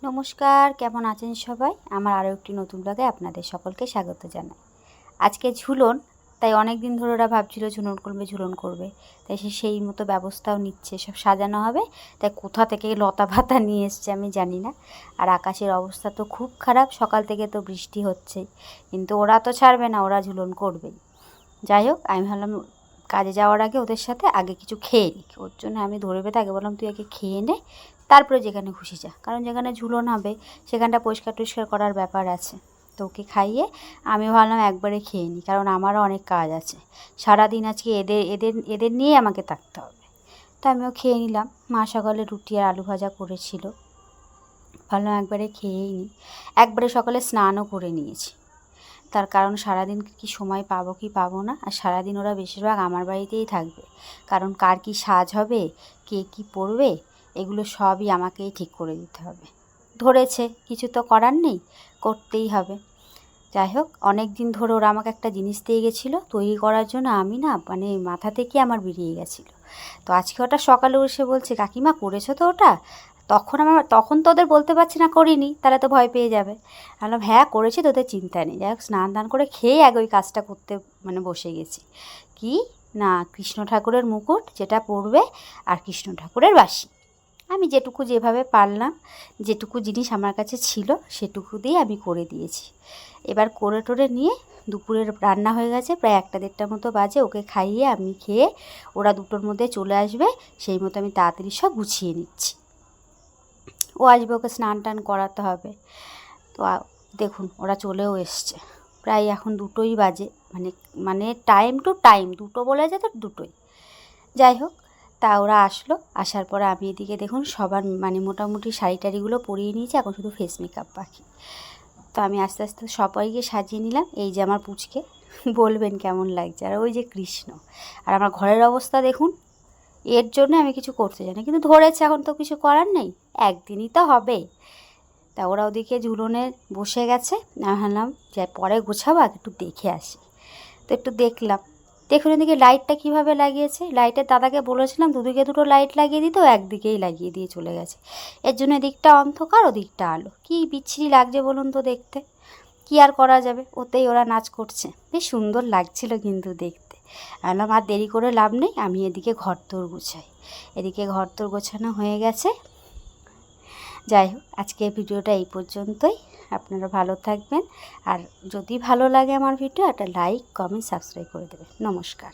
নমস্কার, কেমন আছেন সবাই? আমার আরও একটি নতুন ব্লগে আপনাদের সকলকে স্বাগত জানাই। আজকে ঝুলন, তাই অনেক দিন ধরে ওরা ভাবছিল ঝুলন করবে, তাই সেই মতো ব্যবস্থাও নিচ্ছে, সব সাজানো হবে। তাই কোথা থেকে লতা পাতা নিয়ে এসছে আমি জানি না। আর আকাশের অবস্থা তো খুব খারাপ, সকাল থেকে তো বৃষ্টি হচ্ছেই, কিন্তু ওরা তো ছাড়বে না, ওরা ঝুলন করবেই। যাই হোক, আমি ভাবলাম কাজে যাওয়ার আগে ওদের সাথে আগে কিছু খেয়ে নিই। ওর জন্য আমি ধরে বেঁধে আগে বললাম তুই আগে খেয়ে নে, তারপরে যেখানে খুশি যা, কারণ যেখানে ঝুলন হবে সেখানটা পরিষ্কার টরিষ্কার করার ব্যাপার আছে। তো ওকে খাইয়ে আমি ভাবলাম একবারে খেয়ে নিই, কারণ আমারও অনেক কাজ আছে। সারাদিন আজকে এদের এদের এদের নিয়েই আমাকে থাকতে হবে। তো আমিও খেয়ে নিলাম। মা সকালে রুটি আর আলু ভাজা করেছিল, ভাবলাম একবারে খেয়েই নিই। একবারে সকালে স্নানও করে নিয়েছি, তার কারণ সারাদিন কি সময় পাবো কি পাবো না। আর সারাদিন ওরা বেশিরভাগ আমার বাড়িতেই থাকবে, কারণ কার কী সাজ হবে, কে কী পরবে, এগুলো সবই আমাকেই ঠিক করে দিতে হবে। ধরেছে, কিছু তো করার নেই, করতেই হবে। যাই হোক, অনেক দিন ধরে ওরা আমাকে একটা জিনিস দিয়ে গেছিলো তৈরি করার জন্য, আমি না মানে মাথা থেকে আমার বেরিয়ে গেছিলো। তো আজকে ওটা সকালে এসে বলছে কাকিমা করেছো তো ওটা। তখন তো ওদের বলতে পারছি না করিনি, তারা তো ভয় পেয়ে যাবে। বললাম হ্যাঁ করেছি, তোদের চিন্তা নেই। যাই হোক, স্নান দান করে খেয়ে আগে ওই কাজটা করতে বসে গেছি। কি না, কৃষ্ণ ঠাকুরের মুকুট যেটা পরবে আর কৃষ্ণ ঠাকুরের বাঁশি। আমি যেটুকু যেভাবে পারলাম, যেটুকু জিনিস আমার কাছে ছিল সেটুকু দিয়ে আমি করে দিয়েছি। এবার করে টোরে নিয়ে দুপুরের রান্না হয়ে গেছে, প্রায় 1-1:30 মতো বাজে। ওকে খাইয়ে আমি খেয়ে ওরা 2টোর মধ্যে চলে আসবে, সেই মতো আমি তাড়াতাড়ি সব গুছিয়ে নিচ্ছি। ও আসবে, ওকে স্নান টান করাতে হবে। তো দেখুন ওরা চলেও এসছে, প্রায় এখন 2টোই বাজে, মানে টাইম টু টাইম 2টো বলে যায় তো 2টোই। যাই হোক, তা ওরা আসলো, আসার পরে আমি এদিকে দেখুন সবার মোটামুটি শাড়ি টাড়িগুলো পরিয়ে নিয়েছি, এখন শুধু ফেস মেকআপ বাকি। তো আমি আস্তে আস্তে সবাইকে সাজিয়ে নিলাম। এই যে আমার পুচকে, বলবেন কেমন লাগছে। আর ওই যে কৃষ্ণ। আর আমার ঘরের অবস্থা দেখুন, এর জন্য আমি কিছু করতে চাই না, কিন্তু ধরেছে, এখন তো কিছু করার নেই, একদিনই তো হবে। তা ওরা ওদিকে ঝুলনে বসে গেছে। আমি ভাবলাম যে পরে গোছাবো, একটু দেখে আসি। তো একটু দেখলাম, দেখুন এদিকে লাইটটা কীভাবে লাগিয়েছে। লাইটের দাদাকে বলেছিলাম দুদিকে 2টো লাইট লাগিয়ে দিতে, ও একদিকেই লাগিয়ে দিয়ে চলে গেছে। এর জন্য এদিকটা অন্ধকার, ওদিকটা আলো। কী বিচ্ছিরি লাগছে বলুন তো দেখতে, কী আর করা যাবে। ওতেই ওরা নাচ করছে, বেশ সুন্দর লাগছিল কিন্তু দেখতে। ভাবলাম আর দেরি করে লাভ নেই, আমি এদিকে ঘরদোর গোছাই। এদিকে ঘরদোর গোছানো হয়ে গেছে। যাই হোক, আজকের ভিডিওটা এই পর্যন্তই। আপনারা ভালো থাকবেন, আর যদি ভালো লাগে আমার ভিডিও একটা লাইক কমেন্ট সাবস্ক্রাইব করে দেবেন। নমস্কার।